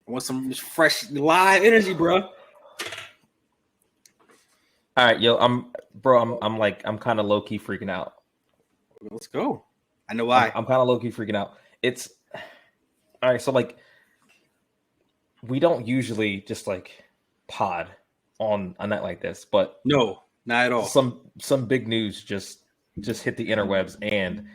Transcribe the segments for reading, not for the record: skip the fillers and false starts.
I want some fresh live energy, bro. All right, yo, I'm kind of low key freaking out. Let's go. I know why. I'm kind of low key freaking out. It's all right. So like, we don't usually just like pod on a night like this, but no, not at all. Some big news just hit the interwebs, and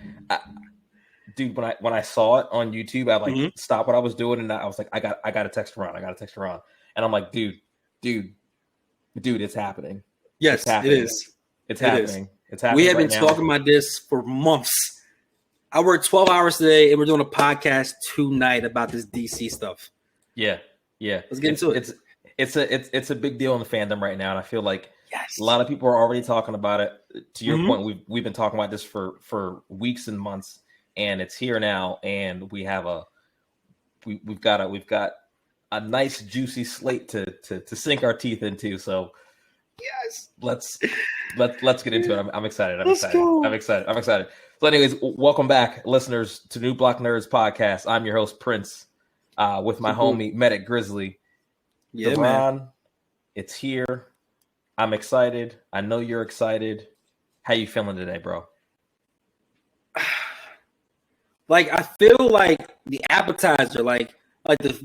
dude, when I saw it on YouTube, I like stopped what I was doing, and I was like, I got to text Ron. And I'm like, dude, it's happening. Yes, it's happening. It is. It's happening. It's happening. We have been talking about this for months. I worked 12 hours today, and we're doing a podcast tonight about this DC stuff. Yeah. Let's get into it. It's a big deal in the fandom right now, and I feel like a lot of people are already talking about it. To your point, we've been talking about this for weeks and months, and it's here now, and we have we've got a nice juicy slate to sink our teeth into. So yes, let's get into it. I'm excited. I'm excited. So anyways, welcome back, listeners, to New Block Nerds podcast. I'm your host, Prince, with my homie Medic Grizzly. Yeah, Devon, man. It's here. I'm excited. I know you're excited. How you feeling today, bro? Like, I feel like the appetizer, like the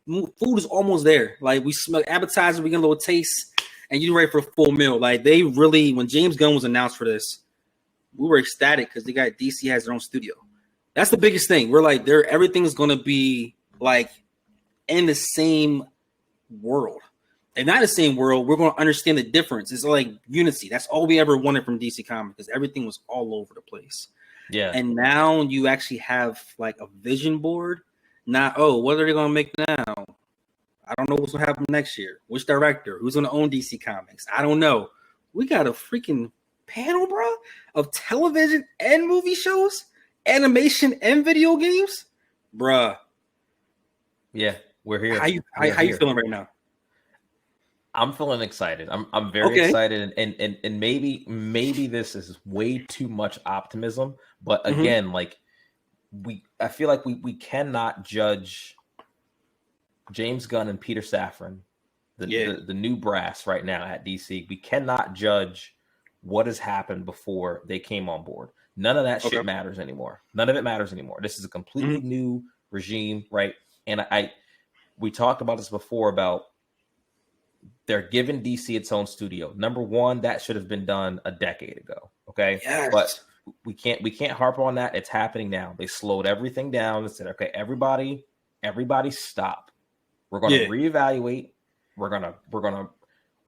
food is almost there. Like, we smell appetizer, we get a little taste, and you're ready for a full meal. Like, they really, when James Gunn was announced for this, we were ecstatic because DC has their own studio. That's the biggest thing. We're like, everything's going to be like in the same world. And not the same world, we're going to understand the difference. It's like unity. That's all we ever wanted from DC Comics, because everything was all over the place. Yeah. And now you actually have like a vision board. Not, what are they going to make now? I don't know what's going to happen next year. Which director? Who's going to own DC Comics? I don't know. We got a freaking panel, bro, of television and movie shows, animation and video games, bruh. Yeah, we're here. How you feeling right now? I'm feeling excited. I'm very excited, and maybe this is way too much optimism, but again, like I feel like we cannot judge James Gunn and Peter Safran, the new brass right now at DC. We cannot judge what has happened before they came on board. None of that shit matters anymore. None of it matters anymore. This is a completely new regime, right? And we talked about this before about they're giving DC its own studio. Number one, that should have been done a decade ago. Okay. Yes. But we can't harp on that. It's happening now. They slowed everything down and said, okay, everybody stop. We're going to reevaluate. We're going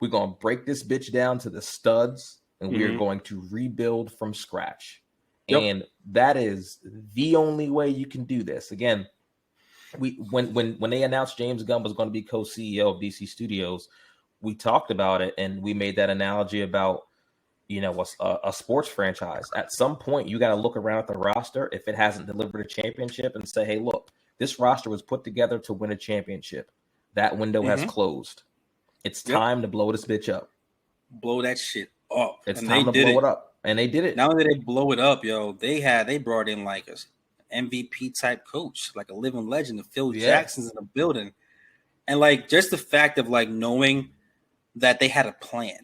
to break this bitch down to the studs, and we are going to rebuild from scratch. Yep. And that is the only way you can do this. Again, when they announced James Gunn was going to be co-CEO of DC Studios, we talked about it, and we made that analogy about, a sports franchise. At some point, you got to look around at the roster if it hasn't delivered a championship and say, hey, look, this roster was put together to win a championship. That window has closed. It's time to blow this bitch up. Blow that shit up. It's time to blow it up. And they did it. Not only did they blow it up, they brought in like an MVP type coach, like a living legend. Phil Jackson's in the building. And like just the fact of like knowing that they had a plan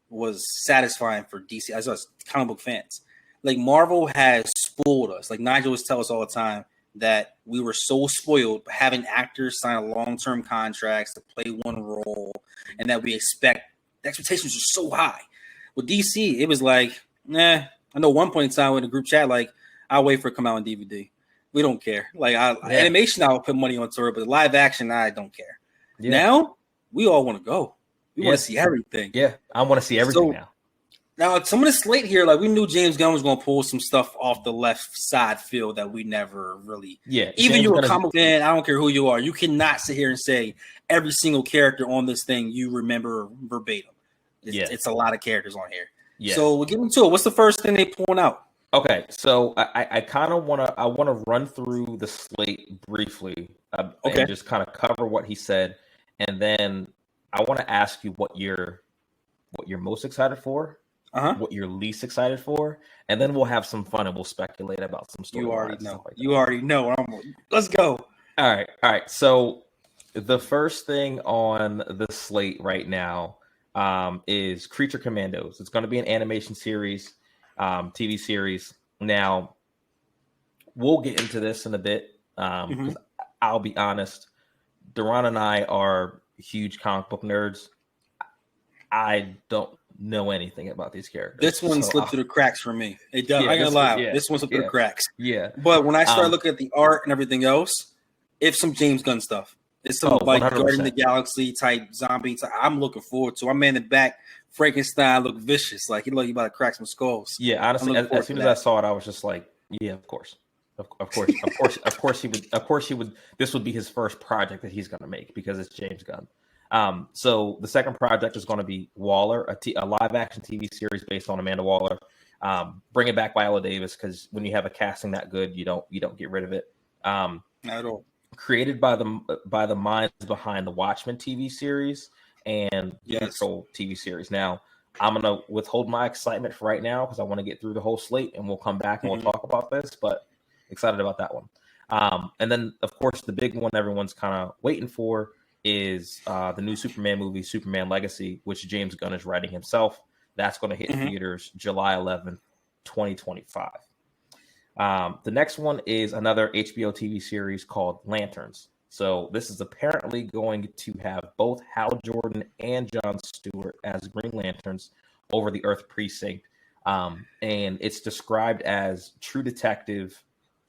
was satisfying for DC as us comic book fans. Like Marvel has spoiled us. Like Nigel always tells us all the time that we were so spoiled having actors sign long-term contracts to play one role, and that the expectations are so high. With DC, it was like, I know one point in time in the group chat, like, I'll wait for it to come out on DVD. We don't care. Like animation, I'll put money on tour, but live action, I don't care. Yeah. Now, we all want to go. We want to see everything. Yeah, I want to see everything now. Now, some of the slate here, like we knew James Gunn was going to pull some stuff off the left side field that we never really. Yeah, even you're a comic fan, I don't care who you are. You cannot sit here and say every single character on this thing you remember verbatim. It's a lot of characters on here. Yeah. So we'll get into it. What's the first thing they pulling out? Okay, so I kind of want to run through the slate briefly, and just kind of cover what he said, and then I want to ask you what you're most excited for, what you're least excited for, and then we'll have some fun and we'll speculate about some stories. You already know. Let's go. All right. So The first thing on the slate right now is Creature Commandos. It's going to be an animation series, TV series. Now, we'll get into this in a bit because I'll be honest, Duran and I are huge comic book nerds. I don't know anything about these characters. This one slipped through the cracks for me. It does. Yeah, I ain't gonna lie. This one slipped through the cracks. Yeah. But when I started looking at the art and everything else, it's some James Gunn stuff. It's some like 100%. Guardian of the Galaxy type zombie type. I'm looking forward to. I'm in the back. Frankenstein look vicious. Like he look you about to crack some skulls. Yeah, honestly, as soon as I saw it, I was just like, yeah, of course. Of course he would. This would be his first project that he's going to make because it's James Gunn. So the second project is going to be Waller, a live action TV series based on Amanda Waller. Bring it back Viola Davis because when you have a casting that good, you don't get rid of it. Not at all. Created by the minds behind the Watchmen TV series and the Control TV series. Now I'm gonna withhold my excitement for right now because I want to get through the whole slate and we'll come back and we'll talk about this. But excited about that one. And then of course the big one everyone's kind of waiting for is the new Superman movie, Superman Legacy, which James Gunn is writing himself. That's going to hit theaters July 11th, 2025. The next one is another HBO TV series called Lanterns. So this is apparently going to have both Hal Jordan and Jon Stewart as Green Lanterns over the Earth Precinct. And it's described as True Detective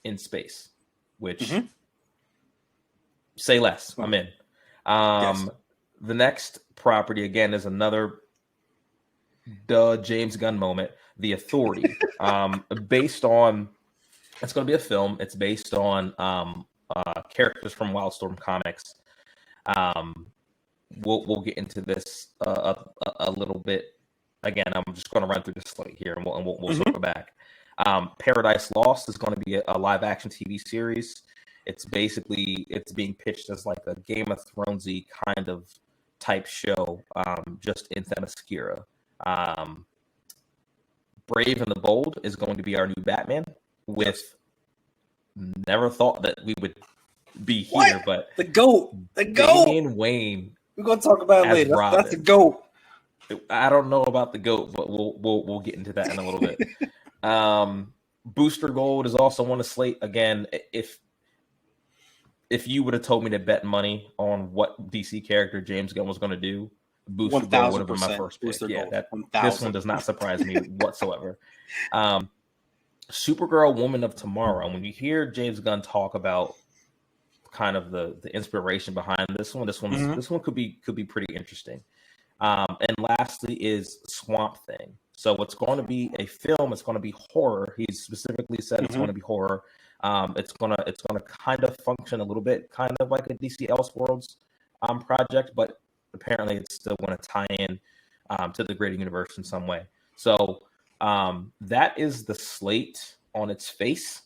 in space, which say less. I'm in. The next property again is another James Gunn moment, The Authority. Based on, it's going to be a film. It's based on characters from Wildstorm Comics. We'll get into this a little bit. Again, I'm just going to run through this slate here, and we'll circle back. Paradise Lost is going to be a live action TV series. It's being pitched as like a Game of Thronesy kind of type show, just in Themyscira. Brave and the Bold is going to be our new Batman. Never thought that we would be here, but the GOAT. Damian Wayne. We're gonna talk about it later. That's the GOAT. I don't know about the GOAT, but we'll get into that in a little bit. Booster Gold is also on the slate. Again, if you would have told me to bet money on what DC character James Gunn was going to do, Booster Gold would have been my first pick. This one does not surprise me whatsoever. Supergirl, Woman of Tomorrow. When you hear James Gunn talk about kind of the inspiration behind this one could be pretty interesting. And lastly is Swamp Thing. So it's going to be a film. It's going to be horror. He's specifically said it's going to be horror. It's gonna kind of function a little bit, kind of like a DC Elseworlds project, but apparently it's still going to tie in to the greater universe in some way. So that is the slate on its face.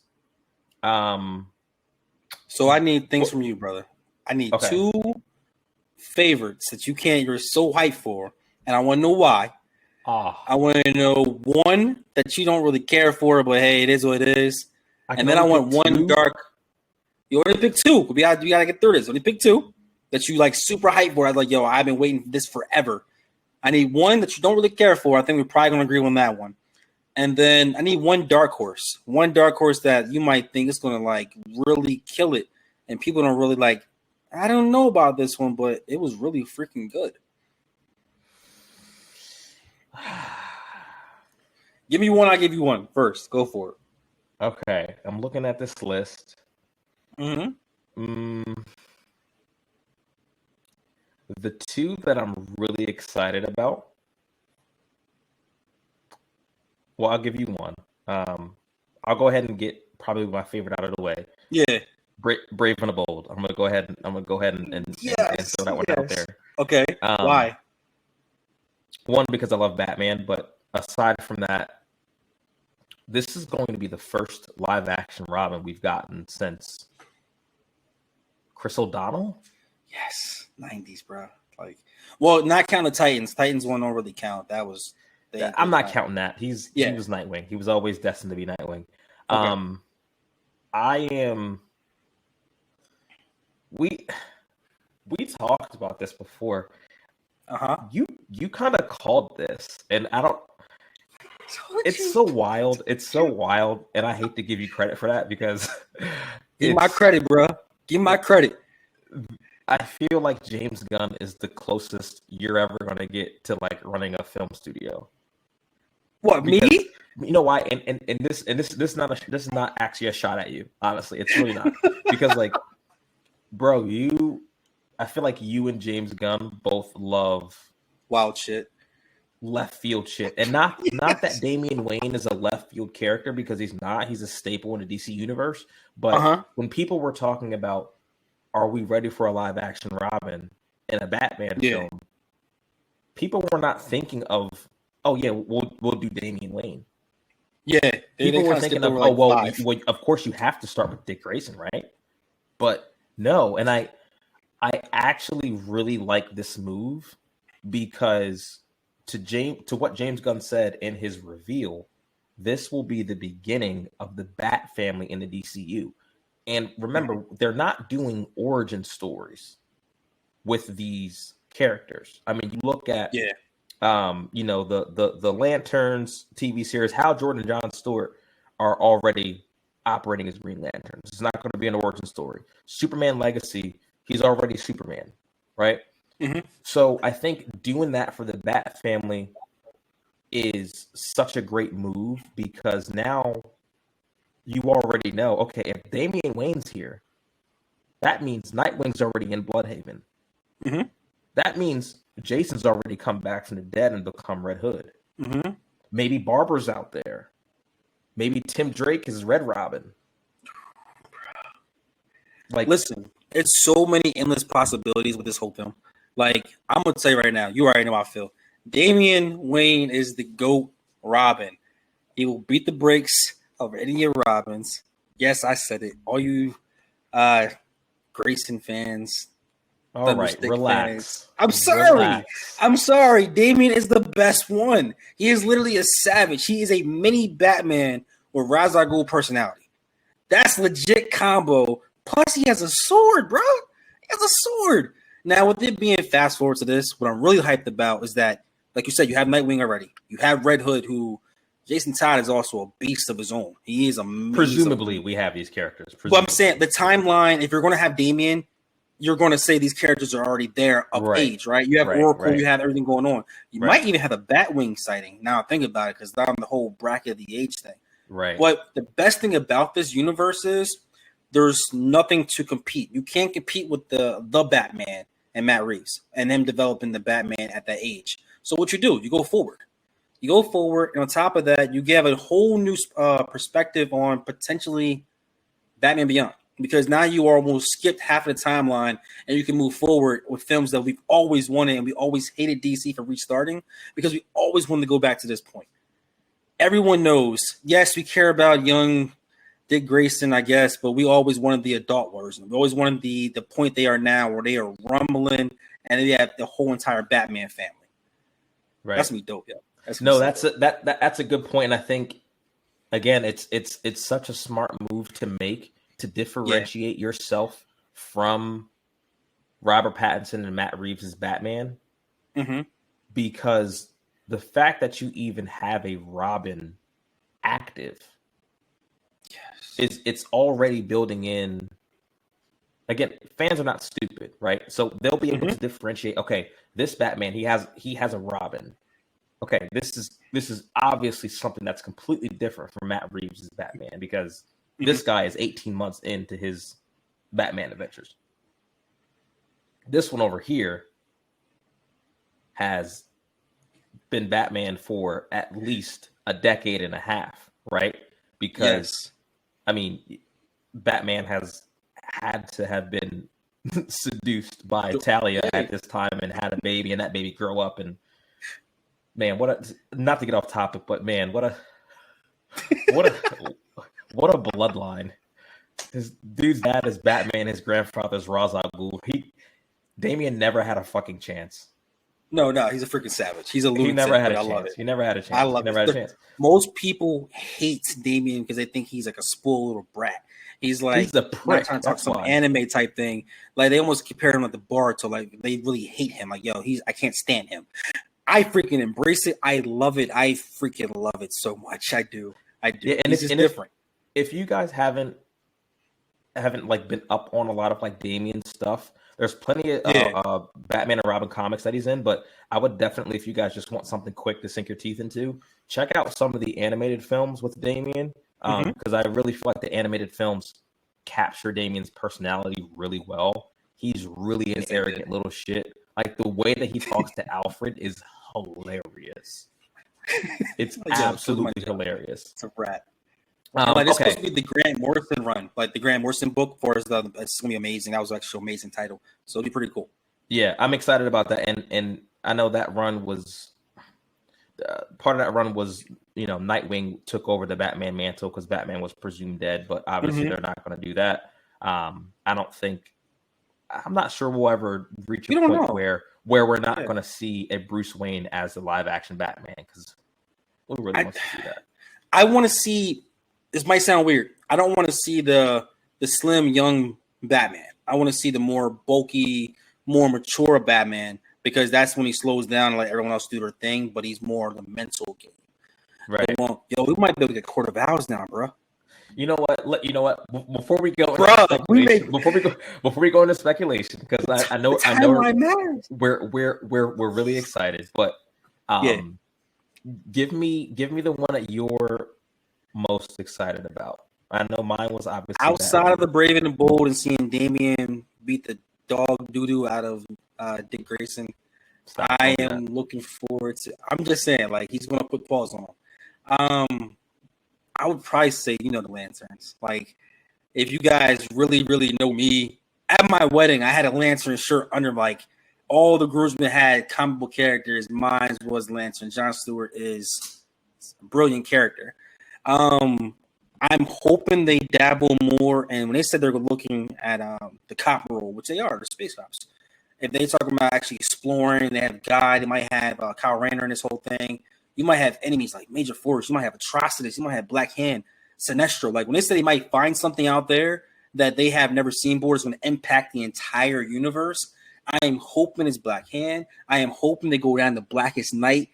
So I need things from you, brother. I need two favorites that you're so hyped for, and I want to know why. I want to know one that you don't really care for, but hey, it is what it is. And then I want one dark. You only pick two. You gotta get through this. Only pick two that you like super hyped for. I was like, yo, I've been waiting for this forever. I need one that you don't really care for. I think we're probably gonna agree on that one. And then I need one dark horse. One dark horse that you might think is gonna like really kill it. And people don't really like, I don't know about this one, but it was really freaking good. Give me one, I'll give you one first. Go for it. Okay, I'm looking at this list. The two that I'm really excited about. Well, I'll give you one. I'll go ahead and get probably my favorite out of the way. Yeah, Brave and the Bold. I'm gonna go ahead and throw that one out there. Okay. Why? One, because I love Batman, but aside from that, this is going to be the first live action Robin we've gotten since Chris O'Donnell. Yes, 90s, bro. Like, well, not count the Titans. Titans one don't really count. That was. I'm not counting that. He was Nightwing. He was always destined to be Nightwing. Okay. We we talked about this before. Uh-huh. You kind of called this, and I don't. It's so wild. It's so wild, and I hate to give you credit for that because give my credit, bro. Give my credit. I feel like James Gunn is the closest you're ever gonna get to like running a film studio. What, because, me? You know why? And this is not actually a shot at you. Honestly, it's really not because like, bro, I feel like you and James Gunn both love wild shit, left field shit, and not that Damian Wayne is a left field character because he's not. He's a staple in the DC universe. But when people were talking about, are we ready for a live action Robin in a Batman film? People were not thinking of, oh yeah, we'll do Damian Wayne. Yeah, people were thinking of, like, well, of course you have to start with Dick Grayson, right? But no, and I actually really like this move because to what James Gunn said in his reveal, this will be the beginning of the Bat family in the DCU. And remember, they're not doing origin stories with these characters. I mean, you look at the Lanterns TV series, Hal Jordan and John Stewart are already operating as Green Lanterns. It's not going to be an origin story. Superman Legacy, he's already Superman, right? Mm-hmm. So I think doing that for the Bat family is such a great move because now you already know, okay, if Damian Wayne's here, that means Nightwing's already in Bloodhaven. Mm-hmm. That means Jason's already come back from the dead and become Red Hood. Mm-hmm. Maybe Barber's out there. Maybe Tim Drake is Red Robin. Like, listen, it's so many endless possibilities with this whole film. Like, I'm gonna tell you right now, you already know how I feel. Damian Wayne is the GOAT Robin. He will beat the brakes of any of your Robins. Yes, I said it. All you Grayson fans. All right, relax. I'm sorry. I'm sorry. Damian is the best one. He is literally a savage. He is a mini Batman with Ra's al Ghul personality. That's legit combo. Plus, he has a sword, bro. He has a sword. Now, with it being fast forward to this, what I'm really hyped about is that, like you said, you have Nightwing already. You have Red Hood, who Jason Todd is also a beast of his own. He is amazing. Presumably, we have these characters. But I'm saying the timeline, if you're going to have Damian, you're going to say these characters are already there of age, right? You have Oracle, you have everything going on. You might even have a Batwing sighting. Now think about it, because they're on the whole bracket of the age thing. Right. But the best thing about this universe is there's nothing to compete. You can't compete with the Batman and Matt Reeves and them developing the Batman at that age. So what you do, you go forward. You go forward, and on top of that, you give a whole new perspective on potentially Batman Beyond. Because now you almost skipped half of the timeline and you can move forward with films that we've always wanted, and we always hated DC for restarting because we always wanted to go back to this point. Everyone knows, yes, we care about young Dick Grayson, I guess, but we always wanted the adult version. We always wanted the point they are now where they are rumbling and they have the whole entire Batman family. Right. That's gonna be dope, yo. That's a good point. And I think, again, it's such a smart move to make to differentiate yourself from Robert Pattinson and Matt Reeves' Batman. Mm-hmm. Because the fact that you even have a Robin active, it's already building in. Again, fans are not stupid, right? So they'll be able to differentiate. Okay, this Batman, he has a Robin. Okay, this is obviously something that's completely different from Matt Reeves' Batman because this guy is 18 months into his Batman adventures. This one over here has been Batman for at least a decade and a half, right? Because, I mean, Batman has had to have been seduced by Talia at this time and had a baby, and that baby grow up. And man, not to get off topic, but man, what a bloodline. His dude's dad is Batman, his grandfather's Ra's al Ghul. Damian never had a fucking chance. No, he's a freaking savage. He's a lunatic. He never had a chance. He never had a chance. I love it. Most people hate Damian because they think he's like a spoiled little brat. He's like he's a not prick. trying to talk That's some why. anime type thing. Like they almost compare him with the Boruto. Like they really hate him. Like yo, I can't stand him. I freaking embrace it. I love it. I freaking love it so much. I do. Yeah, and He's just different. if you guys haven't like been up on a lot of like Damian stuff, there's plenty of Yeah. Batman and Robin comics that he's in. But I would definitely, if you guys just want something quick to sink your teeth into, check out some of the animated films with Damian. Because I really feel like the animated films capture Damian's personality really well. He's really an arrogant little shit. Like the way that he talks to Alfred is hilarious. It's absolutely hilarious. It's a rat. Like it's supposed to be the Grant Morrison run, like the Grant Morrison book. It's gonna be amazing. That was actually an amazing title, so it'll be pretty cool. Yeah, I'm excited about that, and I know that run was part of that run was Nightwing took over the Batman mantle because Batman was presumed dead, but obviously they're not going to do that. I'm not sure we'll ever reach a point where we're not going to see a Bruce Wayne as the live action Batman because who really wants to see that? I want to see. This might sound weird. I don't want to see the slim young Batman. I want to see the more bulky, more mature Batman because that's when he slows down and let everyone else do their thing. But he's more the mental game. Right. Well, we might be able to get Court of Owls now, bro. You know what? Before we go, before we go into speculation, because I know we're really excited, but give me the one that you're most excited about. I know mine was obviously outside of the Brave and the Bold and seeing Damian beat the dog doo-doo out of Dick Grayson. I am looking forward to. I'm just saying, like he's going to put paws on. I would probably say the Lanterns. Like if you guys really know me, at my wedding I had a Lantern shirt under like all the groomsmen had comic book characters. Mine was Lantern. Jon Stewart is a brilliant character. I'm hoping they dabble more, and when they said they're looking at the cop role, which they are, the space cops. If they talk about actually exploring, they have Guy, they might have Kyle Rayner in this whole thing. You might have enemies like Major Force, you might have Atrocitus, you might have Black Hand, Sinestro. Like when they say they might find something out there that they have never seen before, is going to impact the entire universe. I am hoping it's Black Hand. I am hoping they go down to Blackest Night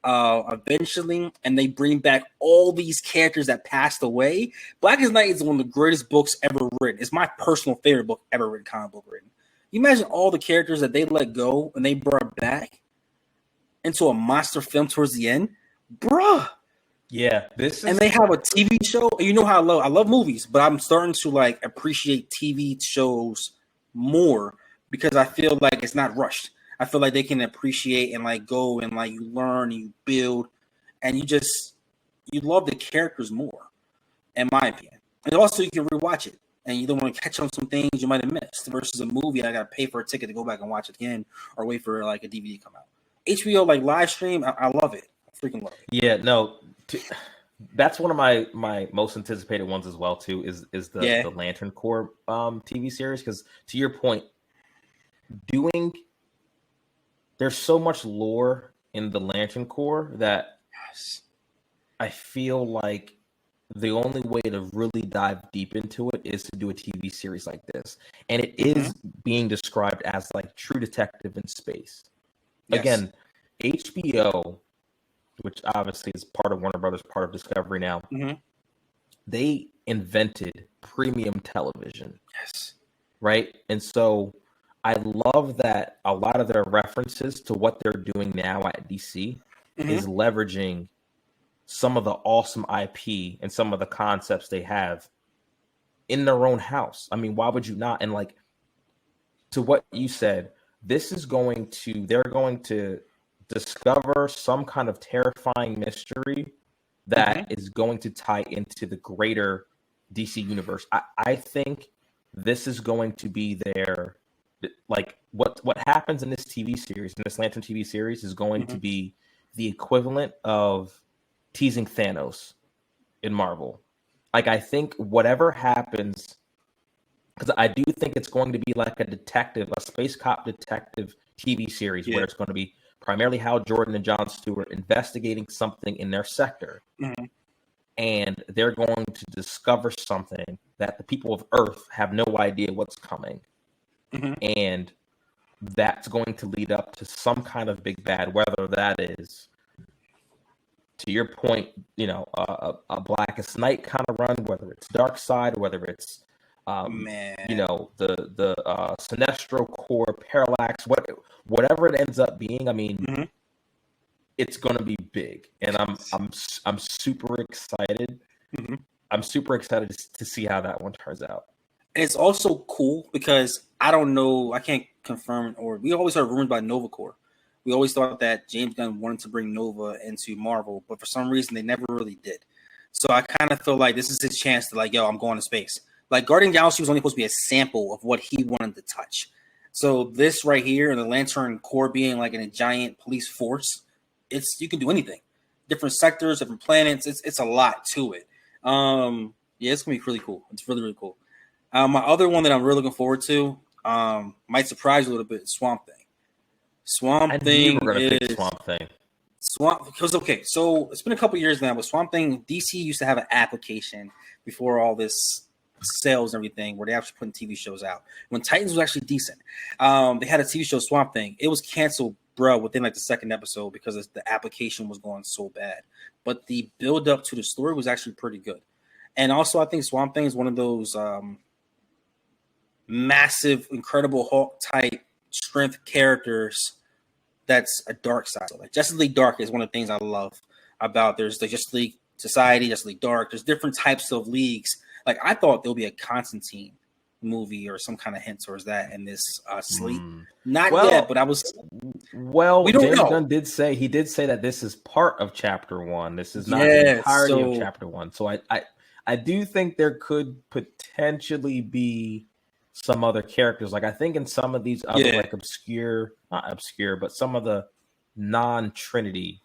eventually, and they bring back all these characters that passed away. Blackest Night is one of the greatest books ever written. It's my personal favorite book ever written, comic book written. You imagine all the characters that they let go and they brought back into a monster film towards the end, bruh. Yeah, and they have a TV show. You know how I love movies, but I'm starting to like appreciate TV shows more because I feel like it's not rushed. I feel like they can appreciate and like go and like you learn, you build, and you love the characters more, in my opinion. And also you can rewatch it, and you don't want to catch on some things you might have missed. Versus a movie, I got to pay for a ticket to go back and watch it again, or wait for like a DVD to come out. HBO like live stream, I love it. I freaking love it. Yeah, no, that's one of my most anticipated ones as well too. Is the Lantern Corps TV series because to your point, there's so much lore in the Lantern Corps that I feel like the only way to really dive deep into it is to do a TV series like this. And it is being described as like True Detective in space. Yes. Again, HBO, which obviously is part of Warner Brothers, part of Discovery now, they invented premium television. Yes. Right? And so I love that a lot of their references to what they're doing now at DC is leveraging some of the awesome IP and some of the concepts they have in their own house. I mean, why would you not? And like to what you said, they're going to discover some kind of terrifying mystery that is going to tie into the greater DC universe. I think this is going to be their like what happens in this TV series, in this Lantern TV series, is going to be the equivalent of teasing Thanos in Marvel. Like I think whatever happens, because I do think it's going to be like a space cop detective TV series where it's going to be primarily Hal Jordan and Jon Stewart investigating something in their sector. and they're going to discover something that the people of Earth have no idea what's coming. Mm-hmm. And that's going to lead up to some kind of big bad, whether that is, to your point, a Blackest Night kind of run, whether it's Dark Side, whether it's Man, the Sinestro Core, Parallax, whatever it ends up being. I mean, mm-hmm. it's going to be big, and I'm super excited. Mm-hmm. I'm super excited to see how that one turns out. And it's also cool because I don't know, I can't confirm, or we always heard rumors about Nova Corps. We always thought that James Gunn wanted to bring Nova into Marvel, but for some reason they never really did. So I kind of feel like this is his chance to like, yo, I'm going to space. Like Guardian of the Galaxy was only supposed to be a sample of what he wanted to touch. So this right here, and the Lantern Corps being like in a giant police force, you can do anything. Different sectors, different planets. It's a lot to it. Yeah, it's gonna be really cool. It's really, really cool. My other one that I'm really looking forward to, might surprise you a little bit, Swamp Thing. Swamp Thing is Swamp Thing. Because okay, so it's been a couple years now, but Swamp Thing, DC used to have an application before all this sales and everything, where they actually putting TV shows out. When Titans was actually decent, they had a TV show, Swamp Thing. It was canceled, bro, within like the second episode because the application was going so bad. But the build up to the story was actually pretty good. And also, I think Swamp Thing is one of those massive, Incredible Hulk type strength characters that's a dark side. So like Justice League Dark is one of the things I love about. There's the Justice League Society, Justice League Dark. There's different types of leagues. Like I thought there'll be a Constantine movie or some kind of hint towards that in this slate. Not yet, but I was. Well, we don't James know. Gunn did say that this is part of Chapter 1. This is not the entirety of Chapter 1. So I do think there could potentially be some other characters. Like I think in some of these other like not obscure, but some of the non-Trinity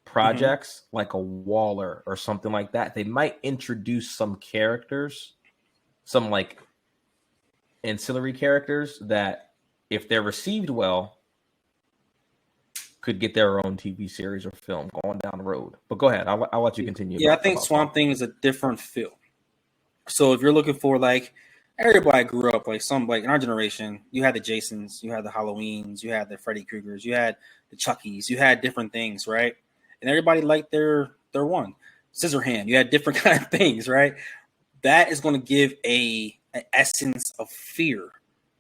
projects, like a Waller or something like that, they might introduce some characters, some like ancillary characters that, if they're received well, could get their own TV series or film going down the road. But go ahead, I'll let you continue. Yeah, I think Swamp Thing is a different feel. So if you're looking for like, everybody grew up like in our generation, you had the Jasons, you had the Halloweens, you had the Freddy Kruegers, you had the Chuckies, you had different things, right? And everybody liked their one. Scissorhand, you had different kind of things, right? That is going to give an essence of fear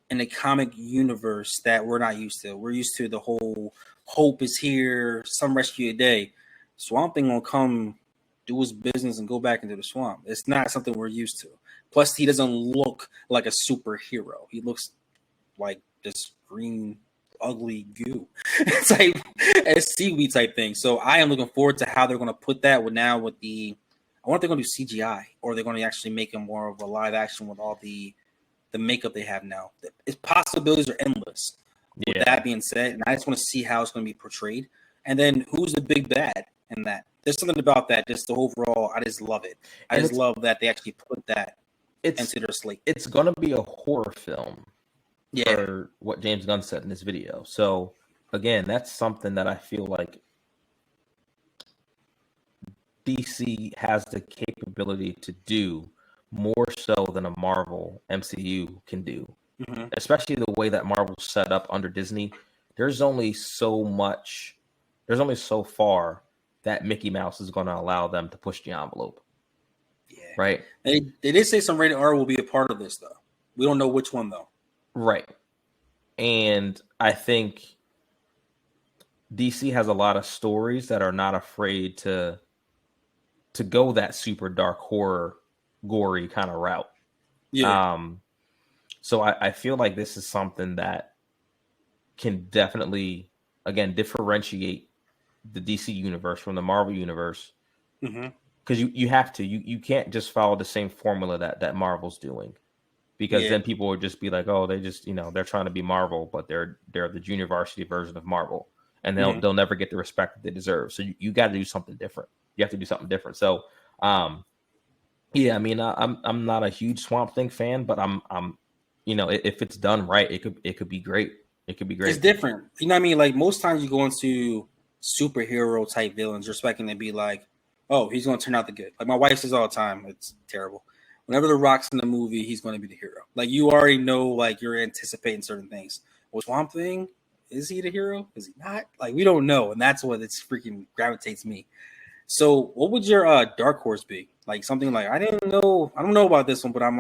in the comic universe that we're not used to. We're used to the whole hope is here, some rescue a day. Swamp Thing will come do his business and go back into the swamp. It's not something we're used to. Plus, he doesn't look like a superhero. He looks like this green, ugly goo. It's like a seaweed type thing. So I am looking forward to how they're going to put that with I wonder if they're going to do CGI or they're going to actually make him more of a live action with all the makeup they have now. Its possibilities are endless. With that being said, and I just want to see how it's going to be portrayed. And then who's the big bad in that? There's something about that. Just the overall, I just love it. I just love that they actually put that into their slate. It's going to be a horror film. For what James Gunn said in this video. So again, that's something that I feel like DC has the capability to do more so than a Marvel MCU can do. Especially the way that Marvel's set up under Disney. There's only so far that Mickey Mouse is going to allow them to push the envelope. Yeah. Right? They did say some rated R will be a part of this, though. We don't know which one, though. Right. And I think DC has a lot of stories that are not afraid to go that super dark horror, gory kind of route. Yeah. So I feel like this is something that can definitely, again, differentiate the DC universe from the Marvel universe. Because you have to. You can't just follow the same formula that Marvel's doing. Because then people would just be like, oh, they just, they're trying to be Marvel, but they're the junior varsity version of Marvel. And they'll never get the respect that they deserve. So you got to do something different. You have to do something different. So, I mean, I'm not a huge Swamp Thing fan, but I'm if it's done right, it could be great. It could be great. It's different. You know what I mean? Like most times you go into superhero type villains, you're expecting to be like, oh, he's going to turn out the good. Like my wife says all the time, it's terrible. Whenever The Rock's in the movie, he's going to be the hero. Like you already know, like you're anticipating certain things. Well, Swamp Thing, is he the hero? Is he not? Like we don't know, and that's what it's freaking gravitates me. So, what would your dark horse be? Like something like I don't know about this one, but I'm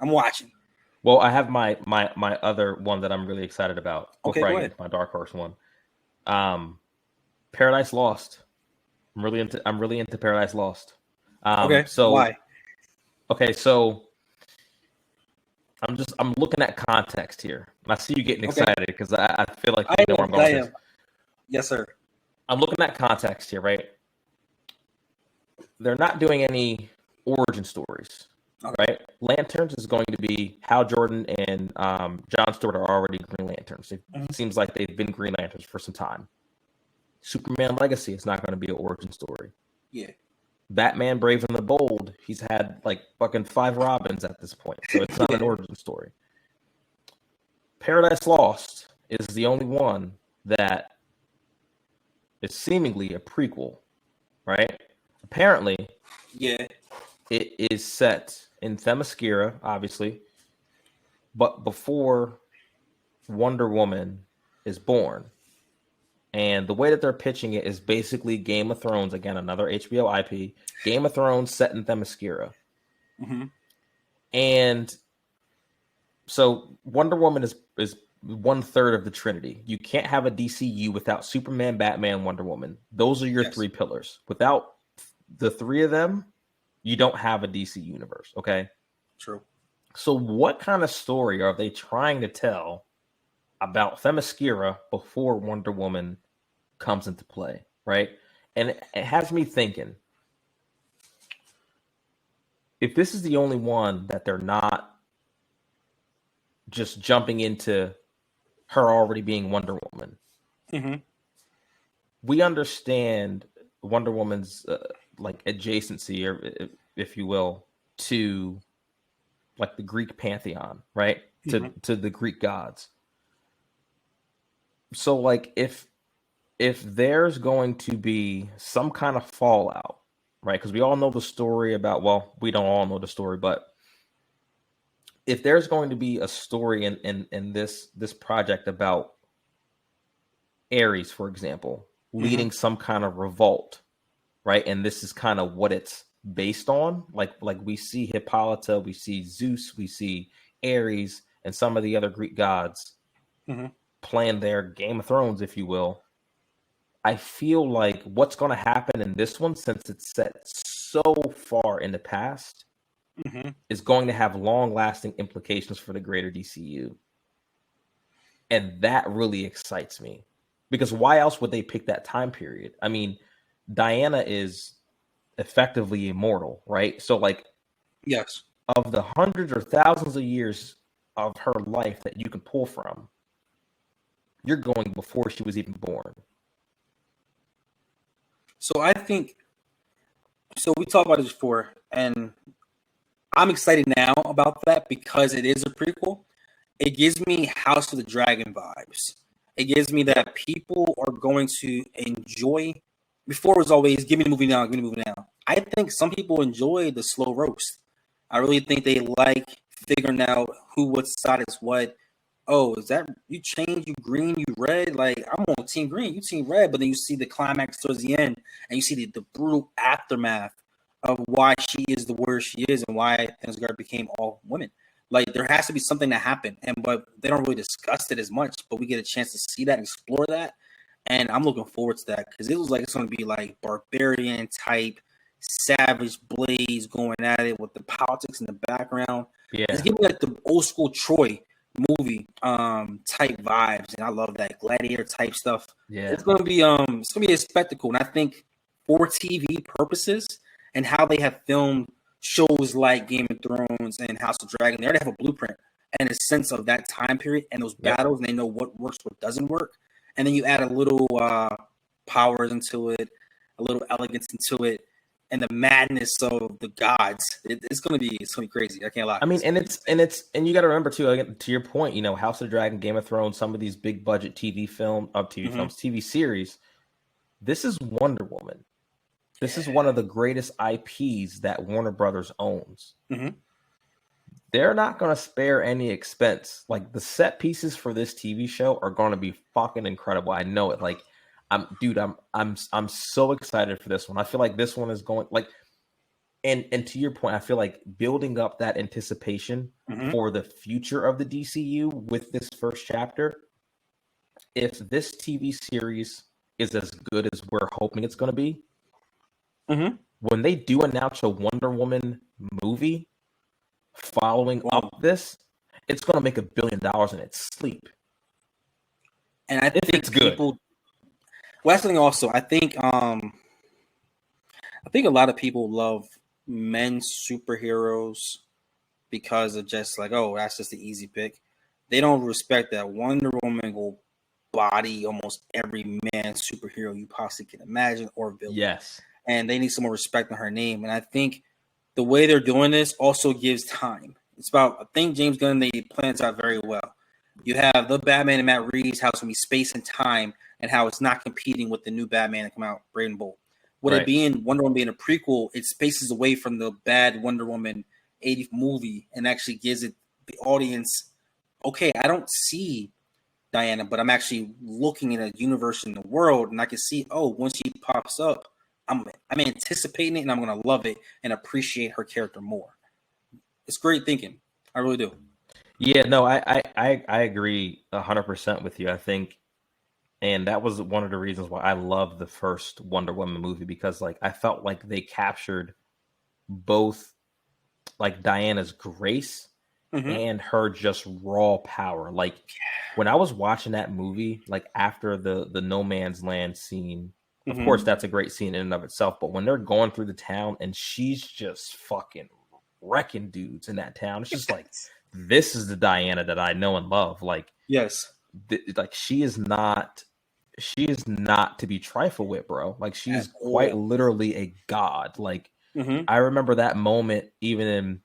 watching. Well, I have my other one that I'm really excited about Okay, before I go get ahead. into my dark horse one. Paradise Lost. I'm really into Paradise Lost. Okay, So why? okay, so I'm looking at context here. And I see you getting Okay, excited because I feel like I you know where am. I'm going I with this. am. Yes, sir. I'm looking at context here, right? They're not doing any origin stories, Okay. right? Lanterns is going to be Hal Jordan and John Stewart are already Green Lanterns. It seems like they've been Green Lanterns for some time. Superman Legacy is not going to be an origin story. Yeah. Batman Brave and the Bold, he's had like fucking 5 Robins at this point, so it's not an origin story. Paradise Lost is the only one that is seemingly a prequel, right? Apparently, Yeah. it is set in Themyscira, obviously, but before Wonder Woman is born. And the way that they're pitching it is basically Game of Thrones, again, another HBO IP, Game of Thrones set in Themyscira. Mm-hmm. And so Wonder Woman is 1/3 of the Trinity. You can't have a DCU without Superman, Batman, Wonder Woman. Those are your 3 pillars. Without the 3 of them, you don't have a DC universe, okay? True. So what kind of story are they trying to tell about Themyscira before Wonder Woman comes into play, right? And it has me thinking, if this is the only one that they're not just jumping into her already being Wonder Woman, we understand Wonder Woman's like adjacency, or if you will, to like the Greek pantheon, right? To the Greek gods. So like if there's going to be some kind of fallout, right? Because we all know the story about, well, we don't all know the story, but if there's going to be a story in this project about Ares, for example, leading some kind of revolt, right? And this is kind of what it's based on. Like we see Hippolyta, we see Zeus, we see Ares, and some of the other Greek gods playing their Game of Thrones, if you will. I feel like what's going to happen in this one, since it's set so far in the past, is going to have long-lasting implications for the greater DCU. And that really excites me. Because why else would they pick that time period? I mean, Diana is effectively immortal, right? So, like, yes, of the hundreds or thousands of years of her life that you can pull from, you're going before she was even born. So I think, so we talked about this before, and I'm excited now about that because it is a prequel. It gives me House of the Dragon vibes. It gives me that people are going to enjoy. Before it was always, give me the movie now, give me the movie now. I think some people enjoy the slow roast. I really think they like figuring out what side is what. Oh, is that you change, you green, you red? Like, I'm on team green, you team red, but then you see the climax towards the end and you see the brutal aftermath of why she is the warrior she is and why Asgard became all women. Like, there has to be something that happened, but they don't really discuss it as much, but we get a chance to see that and explore that. And I'm looking forward to that because it was like it's going to be like barbarian type, savage blades going at it with the politics in the background. Yeah. It's giving like the old school Troy movie type vibes, and I love that gladiator type stuff. Yeah. It's gonna be a spectacle, and I think for TV purposes and how they have filmed shows like Game of Thrones and House of Dragon, they already have a blueprint and a sense of that time period and those battles, and they know what works, what doesn't work. And then you add a little powers into it, a little elegance into it, and the madness of the gods. It's gonna be crazy. I can't lie. I mean, and you got to remember too. Again, to your point, you know, House of Dragon, Game of Thrones, some of these big budget TV films, TV series. This is Wonder Woman. This is one of the greatest IPs that Warner Brothers owns. Mm-hmm. They're not going to spare any expense. Like, the set pieces for this TV show are going to be fucking incredible. I know it. Like, I'm so excited for this one. I feel like this one is going like, and to your point, I feel like building up that anticipation for the future of the DCU with this first chapter. If this TV series is as good as we're hoping it's going to be, when they do announce a Wonder Woman movie following up this, it's going to make $1 billion in its sleep. And I think it's people. Good. Well, that's something also. I think a lot of people love men's superheroes because of just like, oh, that's just the easy pick. They don't respect that Wonder Woman will body almost every man's superhero you possibly can imagine or villain. Yes. And they need some more respect on her name. And I think the way they're doing this also gives time. It's about, I think James Gunn, they plans out very well. You have the Batman and Matt Reeves, how it's going to be space and time, and how it's not competing with the new Batman that come out, Brave and Bold. With it being Wonder Woman being a prequel, it spaces away from the bad Wonder Woman 80th movie and actually gives it the audience, okay, I don't see Diana, but I'm actually looking in a universe in the world, and I can see, oh, when she pops up, I'm anticipating it, and I'm going to love it and appreciate her character more. It's great thinking. I really do. Yeah, no, I agree 100% with you. I think, and that was one of the reasons why I loved the first Wonder Woman movie, because like I felt like they captured both like Diana's grace and her just raw power. Like when I was watching that movie, like after the No Man's Land scene, of course that's a great scene in and of itself, but when they're going through the town and she's just fucking wrecking dudes in that town, it's just like, this is the Diana that I know and love. Like, yes, like she is not to be trifled with, bro. Like she's quite literally a god. Like I remember that moment, even in,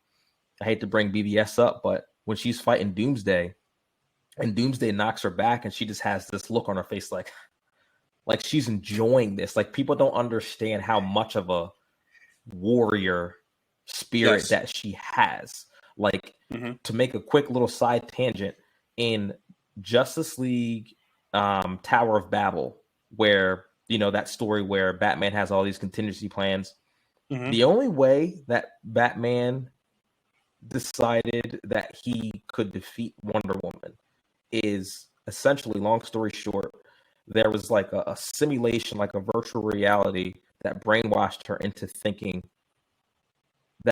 I hate to bring BBS up, but when she's fighting Doomsday and Doomsday knocks her back and she just has this look on her face like she's enjoying this. Like people don't understand how much of a warrior spirit that she has. Like to make a quick little side tangent, in Justice League Tower of Babel, where, you know, that story where Batman has all these contingency plans, the only way that Batman decided that he could defeat Wonder Woman is essentially, long story short, there was like a simulation, like a virtual reality that brainwashed her into thinking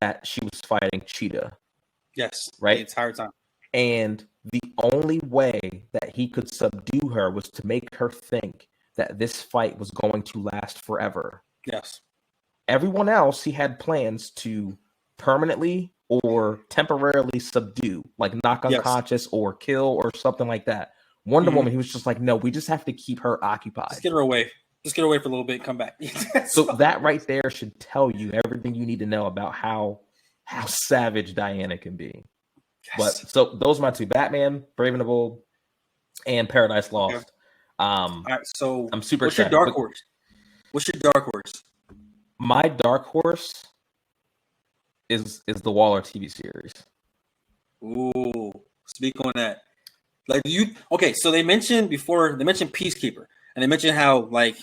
that she was fighting Cheetah. Yes, right? The entire time. And the only way that he could subdue her was to make her think that this fight was going to last forever. Yes. Everyone else, he had plans to permanently or temporarily subdue, like knock unconscious or kill or something like that. Wonder Woman, he was just like, no, we just have to keep her occupied. Just get her away. Just get her away for a little bit and come back. So that right there should tell you everything you need to know about how savage Diana can be. Yes. But so those are my two: Batman, Brave and the Bold, and Paradise Lost. Okay. All right, so I'm super excited. What's your dark horse? My dark horse is the Waller TV series. Ooh, speak on that. Like okay, so they mentioned Peacekeeper, and they mentioned how like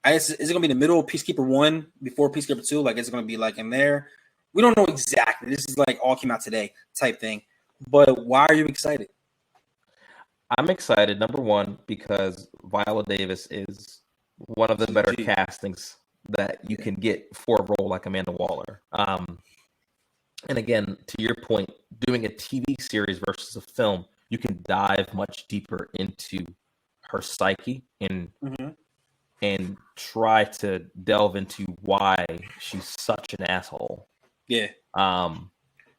is it gonna be in the middle of Peacekeeper 1 before Peacekeeper 2? Like, is it gonna be like in there? We don't know exactly. This is like all came out today type thing. But why are you excited? I'm excited, number one, because Viola Davis is one of the better castings that you can get for a role like Amanda Waller. And again, to your point, doing a TV series versus a film, you can dive much deeper into her psyche and try to delve into why she's such an asshole. Yeah.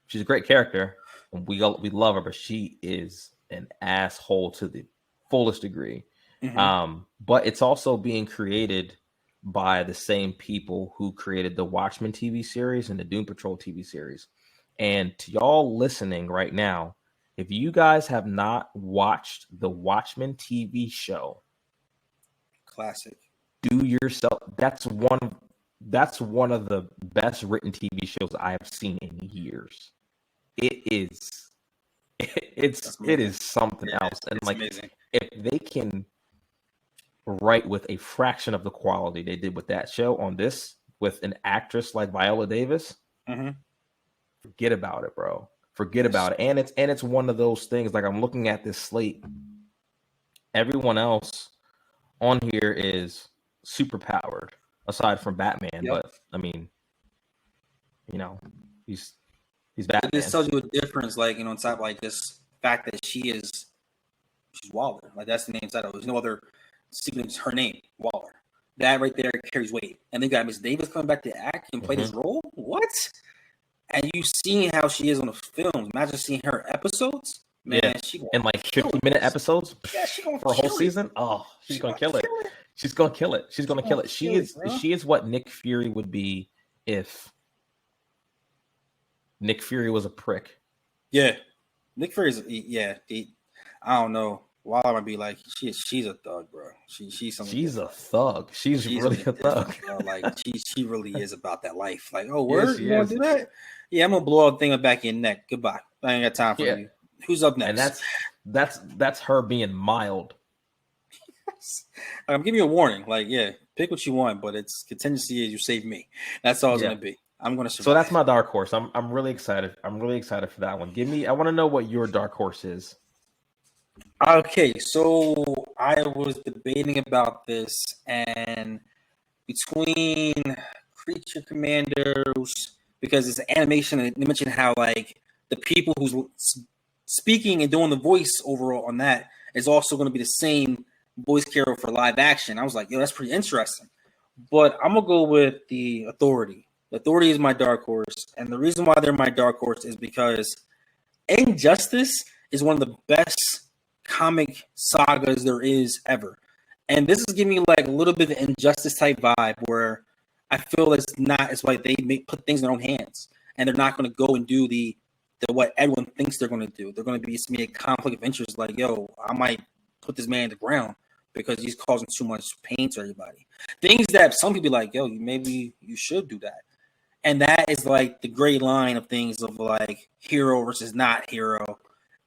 She's a great character, and we love her, but she is an asshole to the fullest degree. But it's also being created by the same people who created the Watchmen TV series and the Doom Patrol TV series. And to y'all listening right now, if you guys have not watched the Watchmen TV show, classic, do yourself. That's one that's one of the best written TV shows I have seen in years. It is it is something else. And it's like amazing. if they can write with a fraction of the quality they did with that show on this with an actress like Viola Davis, forget about it, bro. Forget about it. And it's one of those things, like I'm looking at this slate. Everyone else on here is super powered, aside from Batman. But I mean, you know, he's Batman. It just tells you a difference, like, you know, on top like this fact that she's Waller. Like that's the name title. There's no other secret. Her name, Waller. That right there carries weight. And then you got Miss Davis coming back to act and play this role. What? And you seeing how she is on the films. Imagine seeing her episodes. Man, she in like 50-minute episode for a whole season. Oh, she's gonna kill it. She's gonna kill it. She's gonna kill it. She is what Nick Fury would be if Nick Fury was a prick. Yeah, Nick Fury's I don't know. Waller might be like she's a thug, bro. She's a thug. She's really a thug. Like she really is about that life. Like, oh, word, you want to do that? Yeah, I'm gonna blow a thing back in your neck. Goodbye. I ain't got time for you. Who's up next? And that's her being mild. I'm giving you a warning. Like, pick what you want, but it's contingency is you save me. That's all it's gonna be. I'm gonna survive. So that's my dark horse. I'm really excited. I'm really excited for that one. I want to know what your dark horse is. Okay, so I was debating about this, and between Creature Commandos, because it's animation, and they mentioned how like the people who's speaking and doing the voice overall on that is also going to be the same voice character for live action. I was like, yo, that's pretty interesting. But I'm gonna go with the Authority. The Authority is my dark horse, and the reason why they're my dark horse is because Injustice is one of the best comic sagas there is ever. And this is giving me like a little bit of Injustice type vibe where I feel it's like they put things in their own hands and they're not going to go and do the what everyone thinks they're going to do. They're going to be a conflict of interest like, yo, I might put this man in the ground because he's causing too much pain to everybody. Things that some people be like, yo, maybe you should do that. And that is like the gray line of things of like hero versus not hero.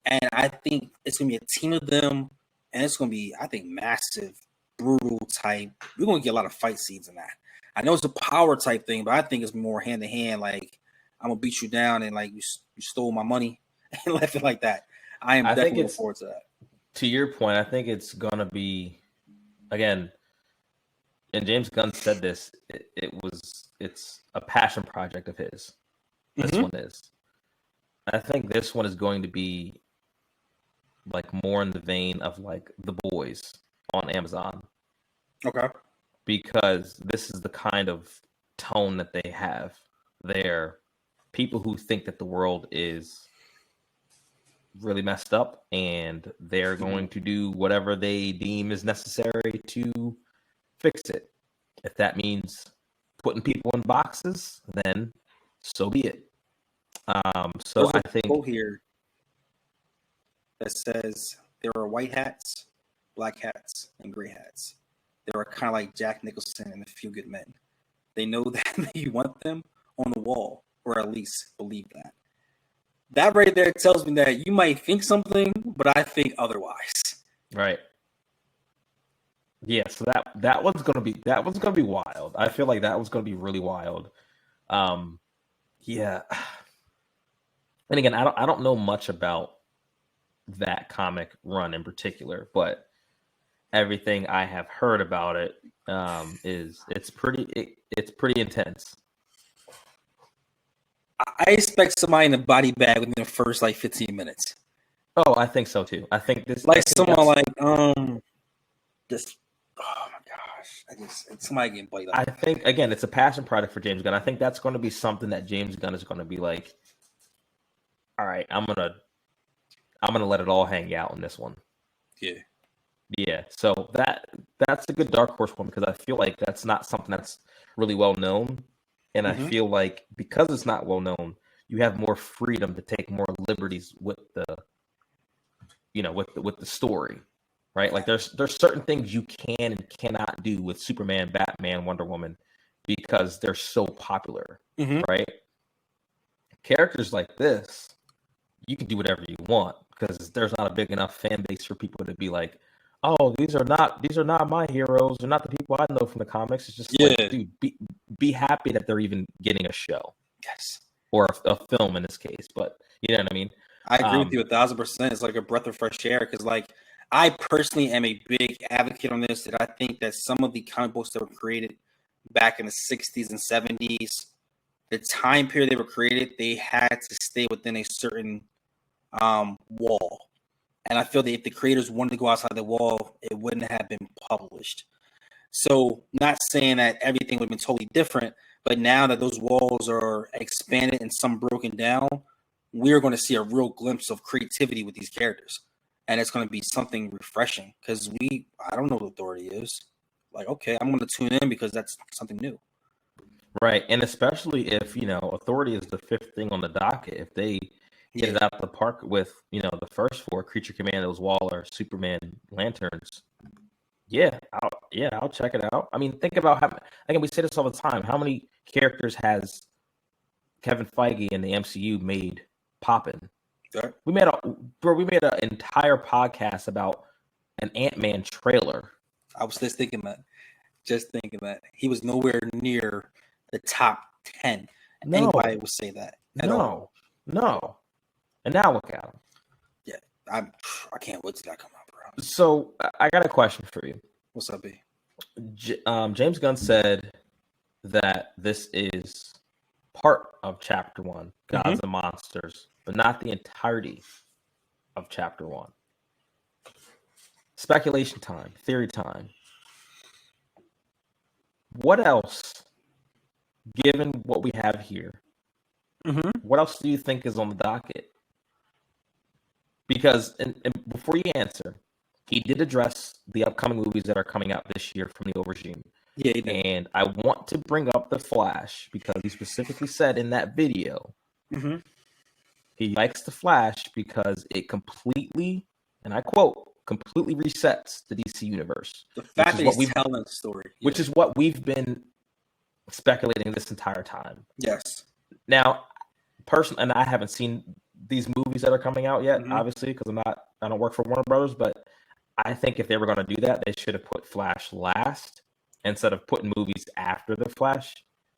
And I think it's going to be a team of them, and it's going to be, I think, massive, brutal type. We're going to get a lot of fight scenes in that. I know it's a power type thing, but I think it's more hand-to-hand, like, I'm going to beat you down and, like, you stole my money and left it like that. I definitely looking forward to that. To your point, I think it's going to be, again, and James Gunn said this, it's a passion project of his. This one is. I think this one is going to be like more in the vein of like The Boys on Amazon. Okay. Because this is the kind of tone that they have. They're people who think that the world is really messed up and they're going to do whatever they deem is necessary to fix it. If that means putting people in boxes, then so be it. So I think quote here that says there are white hats, black hats, and gray hats. They are kind of like Jack Nicholson and A Few Good Men. They know that you want them on the wall, or at least believe that. That right there tells me that you might think something, but I think otherwise. Right. Yeah, so that one's gonna be wild. I feel like that one's gonna be really wild. Yeah. And again, I don't know much about that comic run in particular, but everything I have heard about it it's pretty intense. I expect somebody in a body bag within the first like 15 minutes. Oh, I think so too. I think this like someone like this. Oh my gosh! Somebody getting played up. I think again, it's a passion project for James Gunn. I think that's going to be something that James Gunn is going to be like, all right, I'm gonna let it all hang out in this one. Yeah. So that's a good dark horse one because I feel like that's not something that's really well known, and I feel like because it's not well known, you have more freedom to take more liberties with the, with the story, right? Like there's certain things you can and cannot do with Superman, Batman, Wonder Woman, because they're so popular, Mm-hmm. right? Characters like this, you can do whatever you want because there's not a big enough fan base for people to be like, oh, these are not my heroes. They're not the people I know from the comics. It's just like, dude, be happy that they're even getting a show. Yes. Or a film in this case. But you know what I mean? I agree with you 1,000%. It's like a breath of fresh air because, like, I personally am a big advocate on this. That I think that some of the comic books that were created back in the 60s and 70s, the time period they were created, they had to stay within a certain wall. And I feel that if the creators wanted to go outside the wall, it wouldn't have been published. So, not saying that everything would have been totally different, but now that those walls are expanded and some broken down, we're going to see a real glimpse of creativity with these characters. And it's going to be something refreshing because I don't know what Authority is. Like, okay, I'm going to tune in because that's something new. Right. And especially if, Authority is the fifth thing on the docket. If they get it out the park with, the first four, Creature Commandos, Waller, Superman, Lanterns. Yeah, I'll check it out. I mean, think about how, again, we say this all the time. How many characters has Kevin Feige and the MCU made poppin'? Sure. We made an entire podcast about an Ant-Man trailer. I was just thinking that he was nowhere near the top 10. No. Anybody would say that at all. No. And now look at him. Yeah, I can't wait till that come out, bro. So I got a question for you. What's up, B? James Gunn said that this is part of Chapter 1, Gods and Monsters, but not the entirety of Chapter 1. Speculation time, theory time. What else, given what we have here, what else do you think is on the docket? Because, and before you answer, he did address the upcoming movies that are coming out this year from the old regime. Yeah, he did. And I want to bring up The Flash because he specifically said in that video he likes The Flash because it completely, and I quote, completely resets the DC universe. The fact that he's telling the story. Which is what we've been speculating this entire time. Yes. Now, personally, and I haven't seen these movies that are coming out yet, obviously, because I don't work for Warner Brothers, but I think if they were going to do that, they should have put Flash last instead of putting movies after The Flash.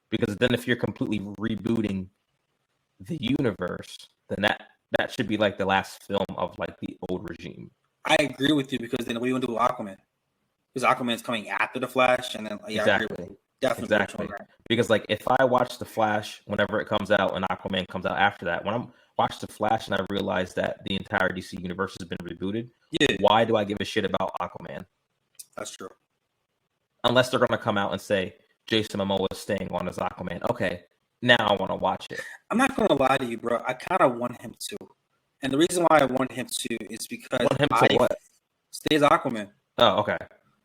Because then if you're completely rebooting the universe, then that should be like the last film of like the old regime. I agree with you because then what are you going to do with Aquaman? Because Aquaman's coming after The Flash, and then Exactly. I agree with you. Definitely. Exactly. Because like if I watch The Flash whenever it comes out and Aquaman comes out after that, when I'm watch The Flash and I realize that the entire DC universe has been rebooted, why do I give a shit about Aquaman? That's true. Unless they're going to come out and say Jason Momoa is staying on as Aquaman. Okay, now I want to watch it. I'm not going to lie to you, bro. I kind of want him to. And the reason why I want him to is because want him to what? Stays Aquaman. Oh, okay.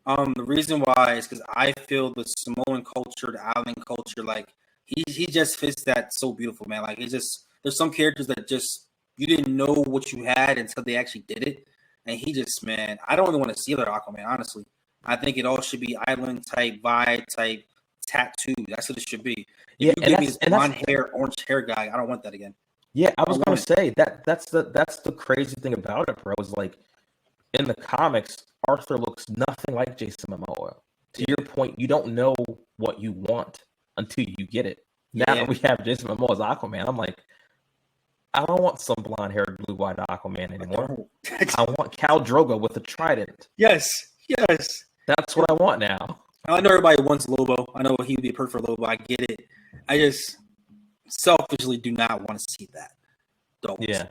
The reason why is because I feel the Samoan culture, the island culture, like he just fits that so beautiful, man. Like it's just there's some characters that just you didn't know what you had until they actually did it, and he just man, I don't even want to see other Aquaman. Honestly, I think it all should be island type vibe type tattoo. That's what it should be. If you give me this blonde hair, orange hair guy, I don't want that again. Yeah, I was going to say that's the crazy thing about it, bro. Is like in the comics, Arthur looks nothing like Jason Momoa. To your point, you don't know what you want until you get it. Now that we have Jason Momoa as Aquaman, I'm like, I don't want some blonde-haired, blue-eyed Aquaman anymore. I want Khal Drogo with a trident. Yes. That's what I want now. I know everybody wants Lobo. I know he would be a perfect Lobo. I get it. I just selfishly do not want to see that. Yeah.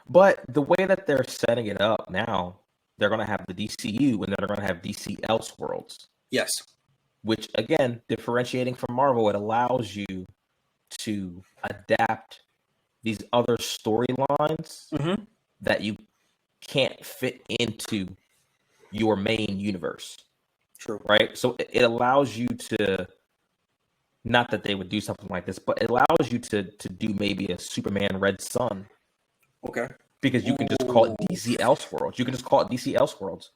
But the way that they're setting it up now, they're going to have the DCU and they're going to have DC Elseworlds. Yes. Which, again, differentiating from Marvel, it allows you to adapt these other storylines that you can't fit into your main universe. True. Right? So it allows you to, not that they would do something like this, but it allows you to do maybe a Superman Red Sun. Okay. Because you can just call it DC Elseworlds. You can just call it DC Elseworlds.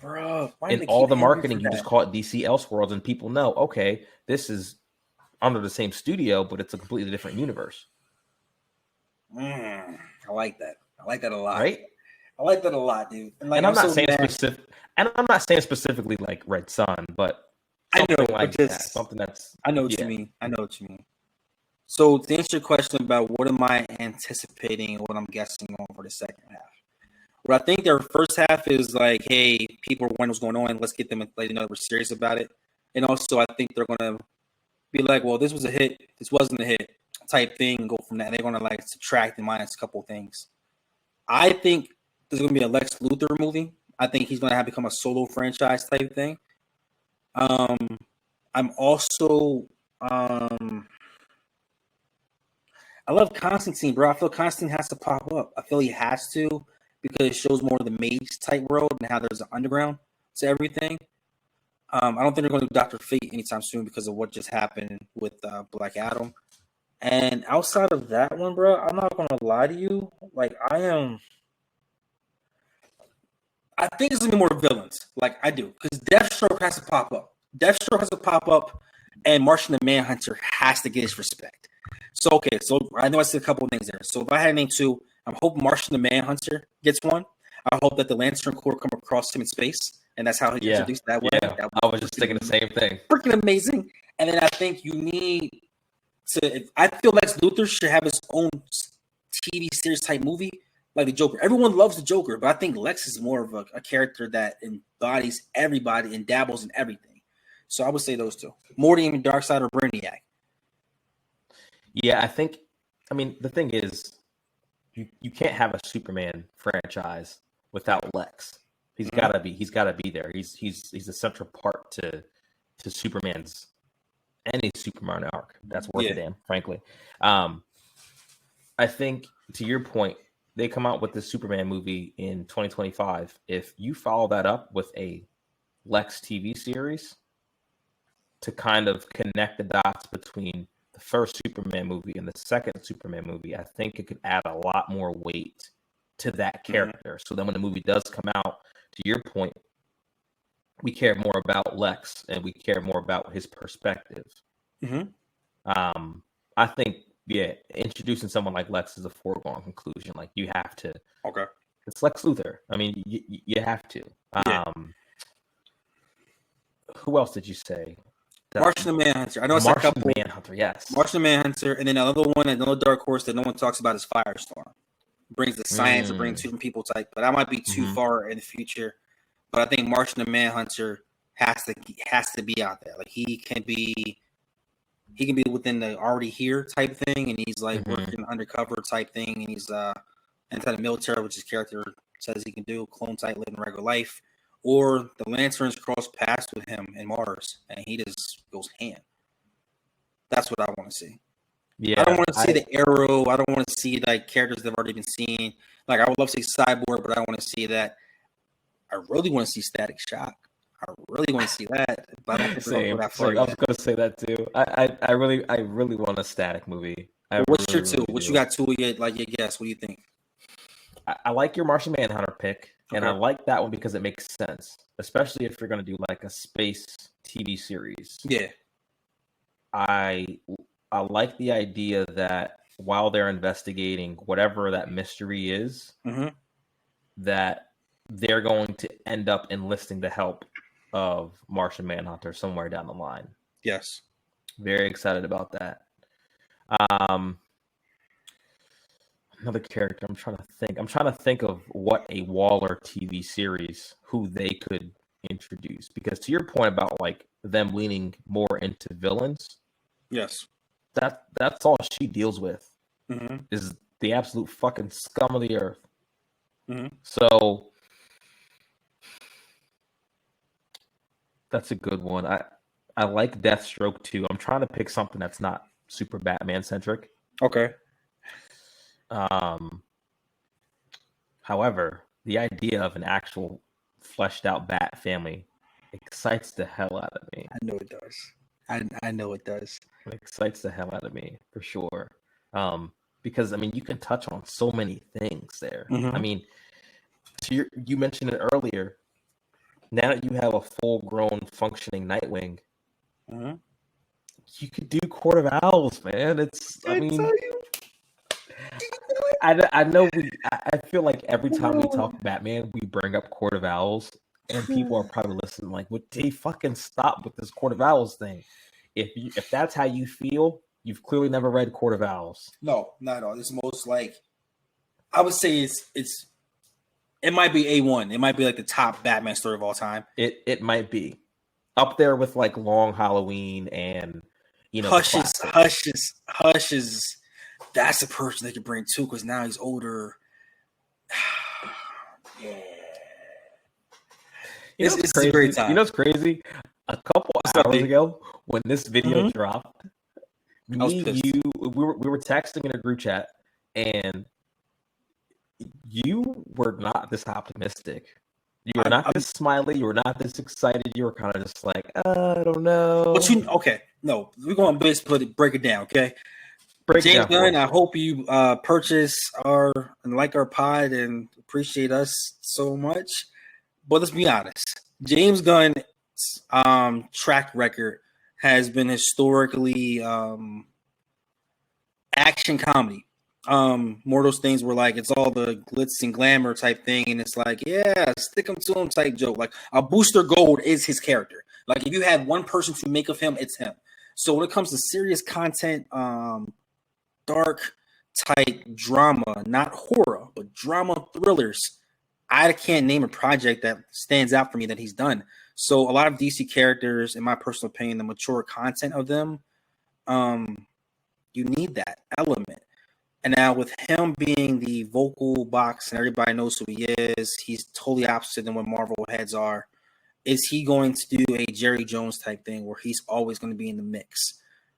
Bro, in all the marketing, you just call it DC Elseworlds, and people know, okay, this is under the same studio, but it's a completely different universe. I like that. I like that a lot. Right? I like that a lot, dude. And, like, and I'm not so saying specific, and I'm not saying specifically like Red Sun, but something like that. Something that's I know what you mean. I know what you mean. So to answer your question about what am I anticipating and what I'm guessing on for the second half. What I think their first half is like, hey, people are wondering what's going on. Let's get them like, we're serious about it. And also, I think they're going to be like, well, this was a hit. This wasn't a hit type thing. And go from that. They're going to like subtract and minus a couple of things. I think there's going to be a Lex Luthor movie. I think he's going to have become a solo franchise type thing. I'm also I love Constantine, bro. I feel Constantine has to pop up. I feel he has to because it shows more of the mage type world and how there's an underground to everything. I don't think they're going to do Dr. Fate anytime soon because of what just happened with Black Adam. And outside of that one, bro, I'm not going to lie to you. Like, I think there's going to be more villains. Like, I do. Because Deathstroke has to pop up. Deathstroke has to pop up, and Martian the Manhunter has to get his respect. So, okay, so I know I said a couple of things there. So if I had a name two, I'm hoping Martian the Manhunter gets one. I hope that the Lantern Corps come across him in space, and that's how he's introduced that way. Yeah, I was just thinking the same thing. Freaking amazing. And then I think you need to – I feel Lex Luthor should have his own TV series type movie like the Joker. Everyone loves the Joker, but I think Lex is more of a character that embodies everybody and dabbles in everything. So I would say those two. More than even Darkseid or Brainiac. Yeah, I mean, the thing is, you can't have a Superman franchise without Lex. He's got to be there. He's a central part to Superman's any Superman arc that's worth a damn, frankly. I think to your point, they come out with the Superman movie in 2025. If you follow that up with a Lex TV series to kind of connect the dots between the first Superman movie and the second Superman movie, I think it could add a lot more weight to that character. So then when the movie does come out, to your point, we care more about Lex and we care more about his perspective. I think, introducing someone like Lex is a foregone conclusion. Like, you have to. Okay. It's Lex Luthor. I mean, you have to. Who else did you say? Martian the Manhunter. I know it's a couple. Manhunter, yes. Martian the Manhunter, and then another one, another dark horse that no one talks about is Firestorm. Brings the science to bring two people type, but that might be too far in the future. But I think Martian the Manhunter has to be out there. Like, he can be within the already here type thing, and he's like working undercover type thing, and he's inside the military, which his character says he can do, clone type, living regular life. Or the Lanterns cross paths with him in Mars, and he just goes ham. That's what I want to see. Yeah, I don't want to see the Arrow. I don't want to see like characters that have already been seen. Like, I would love to see Cyborg, but I want to see that. I really want to see Static Shock. I really want to see that. But I don't think that far. I was going to say that too. I really want a Static movie. What's your two? What you got two? Like your guess? What do you think? I like your Martian Manhunter pick. And I like that one because it makes sense, especially if you're going to do like a space TV series. Yeah. I like the idea that while they're investigating whatever that mystery is, that they're going to end up enlisting the help of Martian Manhunter somewhere down the line. Yes. Very excited about that. Another character I'm trying to think of what a Waller TV series who they could introduce, because to your point about like them leaning more into villains, yes, that's all she deals with is the absolute fucking scum of the earth. So that's a good one. I like Deathstroke too. I'm trying to pick something that's not super Batman centric. Okay. However, the idea of an actual fleshed out Bat family excites the hell out of me. I know it does. I know it does. It excites the hell out of me for sure. Because I mean, you can touch on so many things there. I mean, you mentioned it earlier. Now that you have a full-grown, functioning Nightwing, you could do Court of Owls, man. I know I feel like every time we talk Batman, we bring up Court of Owls, and people are probably listening like, "Would they fucking stop with this Court of Owls thing?" If that's how you feel, you've clearly never read Court of Owls. No, not at all. It's most like, I would say it might be A1. It might be like the top Batman story of all time. It might be up there with like Long Halloween and Hushes. That's a person they could bring too, because now he's older. Yeah. It's crazy. A great time. You know what's crazy? A couple hours ago, when this video dropped, we were texting in a group chat, and you were not this optimistic. You were not this smiley. You were not this excited. You were kind of just like, I don't know. But no, we're going to break it down, okay? James Gunn, I hope you purchase our pod and appreciate us so much. But let's be honest. James Gunn's track record has been historically action comedy. More of those things where like it's all the glitz and glamour type thing, and it's like, yeah, stick him to him type joke. Like a Booster Gold is his character. Like if you had one person to make of him, it's him. So when it comes to serious content, dark type drama, not horror, but drama thrillers, I can't name a project that stands out for me that he's done. So a lot of DC characters, in my personal opinion, the mature content of them, you need that element. And now with him being the vocal box and everybody knows who he is, he's totally opposite than what Marvel heads are. Is he going to do a Jerry Jones type thing where he's always going to be in the mix?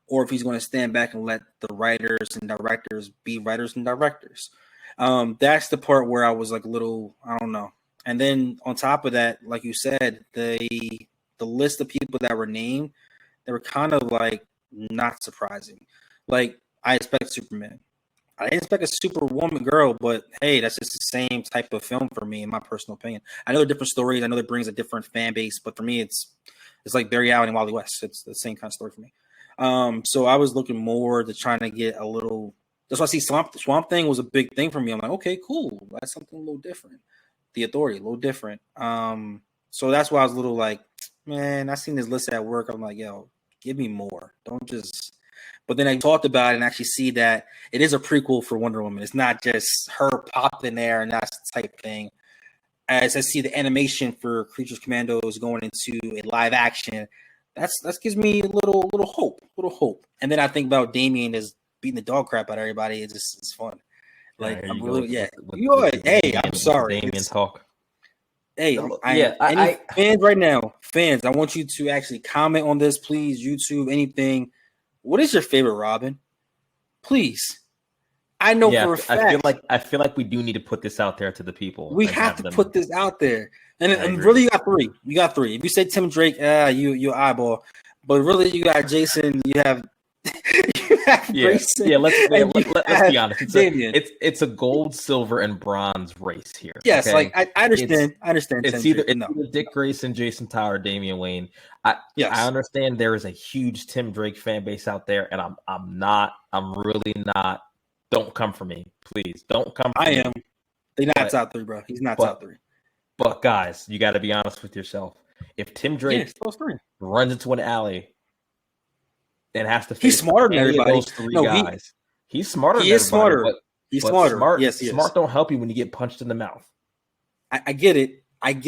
Or if he's going to stand back and let the writers and directors be writers and directors? That's the part where I was like a little, I don't know. And then on top of that, like you said, the list of people that were named, they were kind of like not surprising. Like I expect Superman. I didn't expect a Superwoman girl, but hey, that's just the same type of film for me, in my personal opinion. I know they're different stories. I know it brings a different fan base, but for me, it's like Barry Allen and Wally West. It's the same kind of story for me. So I was looking more to trying to get a little. That's why I see Swamp Thing was a big thing for me. I'm like, okay, cool. That's something a little different. The Authority, a little different. So that's why I was a little like, man, I seen this list at work. I'm like, yo, give me more. Don't just. But then I talked about it and actually see that it is a prequel for Wonder Woman. It's not just her popping there and that's the type thing. As I see the animation for Creatures Commandos going into a live action, that gives me a little hope. And then I think about Damian as beating the dog crap out of everybody. It's fun. Like I'm really hey, I'm sorry. Damian talk. Hey, fans right now, I want you to actually comment on this, please. YouTube, anything. What is your favorite Robin? Please. I know for a fact. I feel like we do need to put this out there to the people. We have to put this out there. And really, you got three. If you say Tim Drake, you eyeball. But really, you got Jason. You have Grayson. Yeah. Let's be honest. It's a gold, silver, and bronze race here. Yes, okay? Like I understand. It's either Dick Grayson, Jason Tower, Damian Wayne. I understand there is a huge Tim Drake fan base out there, and I'm really not. Don't come for me, please. Don't come. I am. They're not top three, bro. He's not top three. But guys, you got to be honest with yourself. If Tim Drake runs into an alley and has to face he's smarter than everybody. Those three guys. He's smarter. He is smarter. He's smarter. Smart, yes, he smart is. Don't help you when you get punched in the mouth. I get it. I'm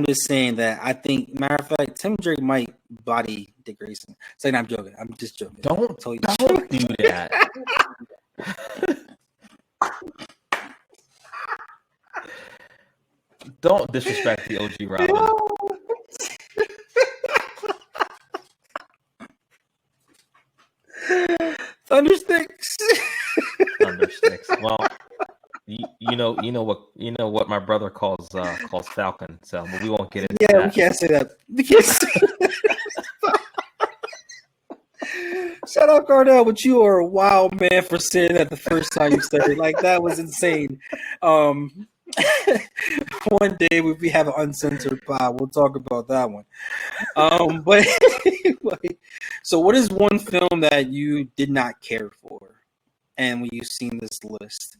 just saying that I think, matter of fact, Tim Drake might body Dick Grayson. It's like, I'm joking. I'm just joking. Don't do that. Don't disrespect the OG Robin. Thundersticks. Well, you know what my brother calls Falcon. So, but we won't get into that. Yeah, we can't say that. Shout out Cardell, but you are a wild man for saying that the first time you started. Like that was insane. One day if we have an uncensored pod, we'll talk about that one. But like, so what is one film that you did not care for, and when you've seen this list?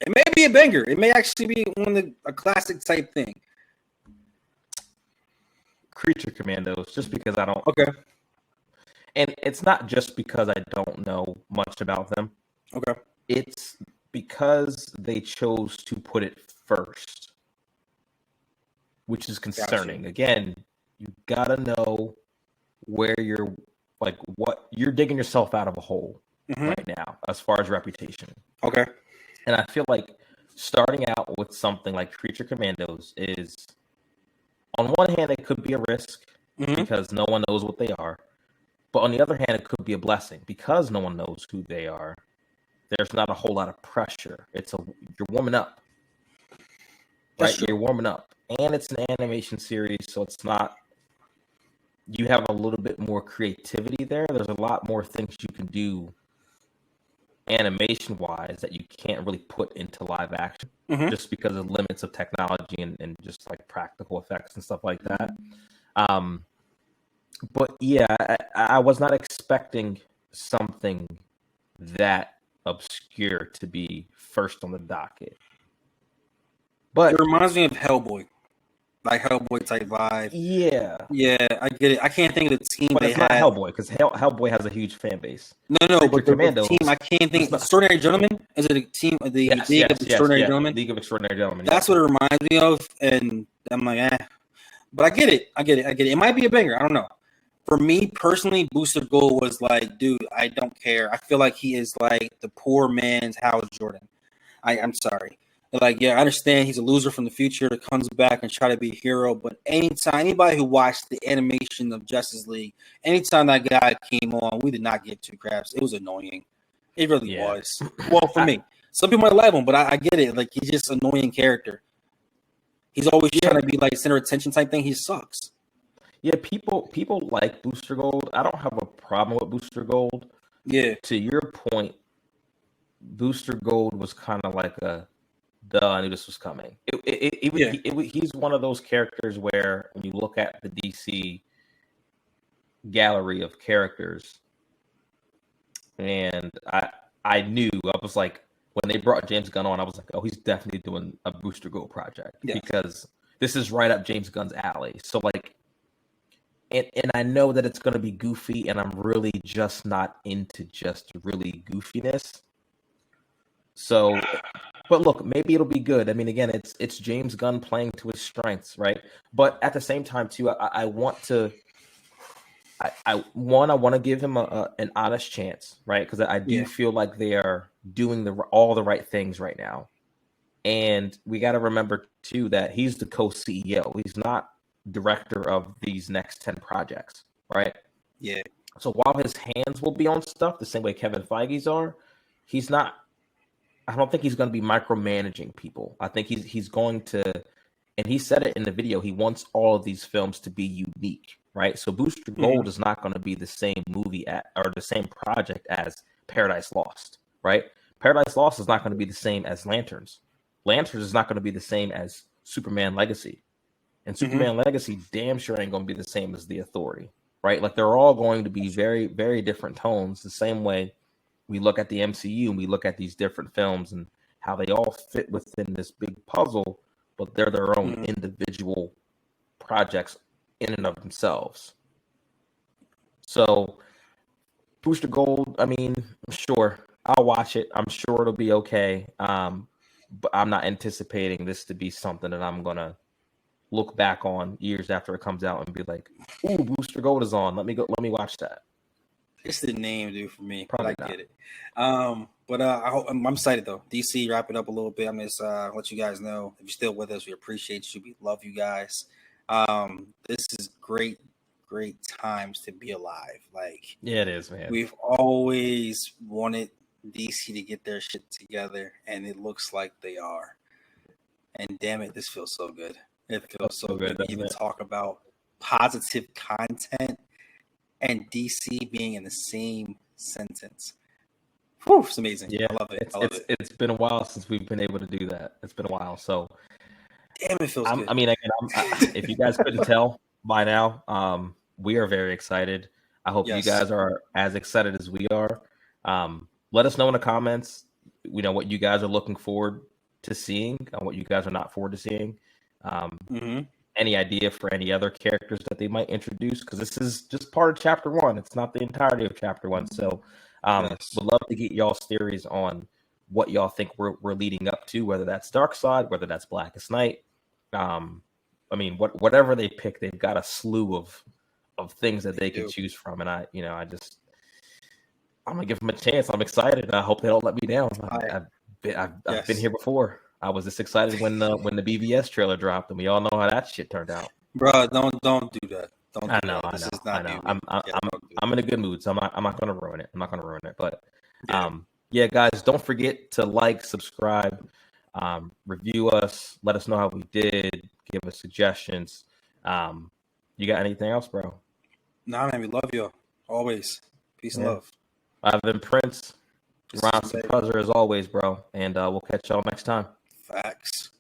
It may be a banger. It may actually be a classic type thing. Creature Commandos, just because I don't. Okay. And it's not just because I don't know much about them. Okay. It's because they chose to put it first, which is concerning. Gotcha. Again, you gotta know where you're, like, what you're digging yourself out of a hole right now as far as reputation. Okay. And I feel like starting out with something like Creature Commandos is, on one hand, it could be a risk because no one knows what they are. But on the other hand, it could be a blessing because no one knows who they are. There's not a whole lot of pressure. You're warming up, right? You're warming up, and it's an animation series, so it's not. You have a little bit more creativity there. There's a lot more things you can do, animation-wise, that you can't really put into live action, just because of limits of technology and just like practical effects and stuff like that. But yeah, I was not expecting something that obscure to be first on the docket. But it reminds me of Hellboy, like Hellboy type vibe. Yeah, I get it. I can't think of the team. But it's not Hellboy because Hellboy has a huge fan base. No, but the team. I can't think. Extraordinary Gentlemen. Is it a team? The League of Extraordinary Gentlemen. League of Extraordinary Gentlemen. That's what it reminds me of, and I'm like, But I get it. It might be a banger. I don't know. For me personally, Booster Gold was like, dude, I don't care. I feel like he is like the poor man's Hal Jordan. I'm sorry. Like, yeah, I understand he's a loser from the future that comes back and try to be a hero. But anybody who watched the animation of Justice League, anytime that guy came on, we did not give two craps. It was annoying. It really was. Well, for me. Some people might like him, but I get it. Like, he's just an annoying character. He's always trying to be like center attention type thing. He sucks. Yeah, people like Booster Gold. I don't have a problem with Booster Gold. Yeah. To your point, Booster Gold was kind of like a duh, I knew this was coming. He's one of those characters where when you look at the DC gallery of characters, and I knew, I was like, when they brought James Gunn on, I was like, oh, he's definitely doing a Booster Gold project because this is right up James Gunn's alley. So like, and I know that it's going to be goofy, and I'm really just not into just really goofiness. So, but look, maybe it'll be good. I mean, again, it's James Gunn playing to his strengths, right? But at the same time, too, I want to. I want to give him an honest chance, right? Because I do feel like they are doing all the right things right now, and we got to remember too that he's the co-CEO. He's not director of these next 10 projects, right? Yeah. So while his hands will be on stuff the same way Kevin Feige's are, he's not. I don't think he's going to be micromanaging people. I think he's going to, and he said it in the video. He wants all of these films to be unique. Right, so Booster Gold is not going to be the same movie or the same project as Paradise Lost. Right, Paradise Lost is not going to be the same as Lanterns. Lanterns is not going to be the same as Superman Legacy, and Superman Legacy damn sure ain't going to be the same as The Authority. Right, like they're all going to be very, very different tones. The same way we look at the MCU and we look at these different films and how they all fit within this big puzzle, but they're their own individual projects in and of themselves. So Booster Gold, I mean, sure, I'll watch it. I'm sure it'll be okay. But I'm not anticipating this to be something that I'm gonna look back on years after it comes out and be like, "Ooh, Booster Gold is on. Let me watch that." It's the name, dude, for me. Probably I get it. But I'm excited though. DC, wrap it up a little bit. I'm just let you guys know if you're still with us, we appreciate you. We love you guys. This is great times to be alive. Like, yeah, it is, man. We've always wanted DC to get their shit together, and it looks like they are. And damn it, this feels so good. It feels so good to even talk about positive content and DC being in the same sentence. Whew, it's amazing. Yeah, I love it. I love it. it's been a while since we've been able to do that. It's been a while. So Damn, it feels good. I mean, again, if you guys couldn't tell by now, we are very excited. I hope you guys are as excited as we are. Let us know in the comments, what you guys are looking forward to seeing and what you guys are not forward to seeing. Any idea for any other characters that they might introduce? Because this is just part of Chapter 1. It's not the entirety of Chapter 1. So would love to get y'all's theories on what y'all think we're leading up to, whether that's Darkseid, whether that's Blackest Night. I mean, whatever they pick, they've got a slew of things that they can choose from, and I'm gonna give them a chance. I'm excited. I hope they don't let me down. I've been here before. I was this excited when the BVS trailer dropped, and we all know how that shit turned out. Bro, don't do that. I know. I'm in a good mood, so I'm not gonna ruin it. But yeah, guys, don't forget to like, subscribe. Review us, let us know how we did, give us suggestions. You got anything else, bro? Nah, man, we love you always. Peace and love. I've been Prince. Ron Suppressor as always, bro, and we'll catch y'all next time. Facts.